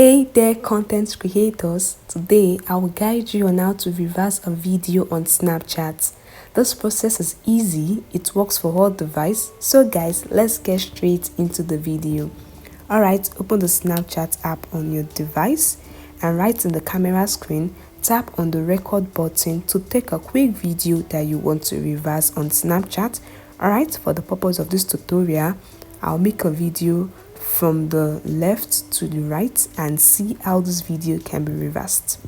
Hey there, content creators. Today I will guide you on how to reverse a video on Snapchat. This process is easy, it works for all devices. So guys, let's get straight into the video. Alright, open the Snapchat app on your device and right in the camera screen, tap on the record button to take a quick video that you want to reverse on Snapchat. Alright, for the purpose of this tutorial, I'll make a video from the left to the right and see how this video can be reversed.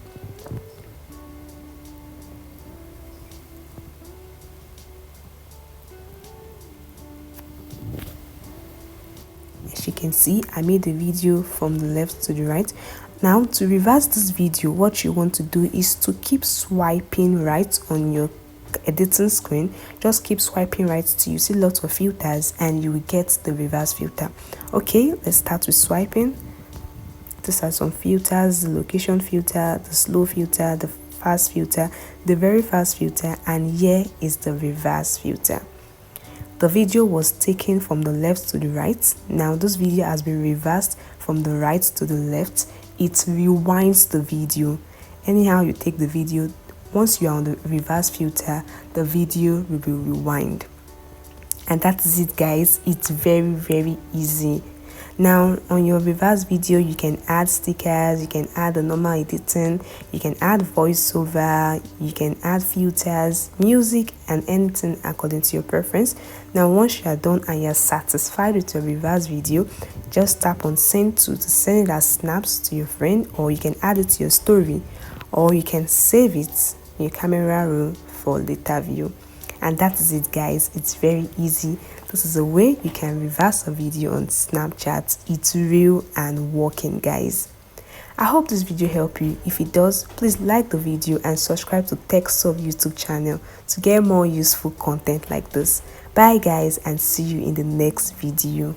As you can see, I made the video from the left to the right. Now to reverse this video, what you want to do is to keep swiping right on your editing screen. Just keep swiping right till you see lots of filters and you will get the reverse filter. Okay, let's start with swiping. These are some filters: the location filter, the slow filter, the fast filter, the very fast filter, and here is the reverse filter. The video was taken from the left to the right. Now this video has been reversed from the right to the left. It rewinds the video. Anyhow you take the video, once you are on the reverse filter, the video will be rewind. And that is it, guys. It's very easy. Now on your reverse video, you can add stickers, you can add the normal editing, you can add voiceover, you can add filters, music, and anything according to your preference. Now once you are done and you're satisfied with your reverse video, just tap on send to send it as snaps to your friend, or you can add it to your story, or you can save it in your camera roll for later view. And that is it, guys. It's very easy. This is a way you can reverse a video on Snapchat. It's real and working, guys. I hope this video helped you. If it does, please like the video and subscribe to TechSoft YouTube channel to get more useful content like this. Bye guys, and see you in the next video.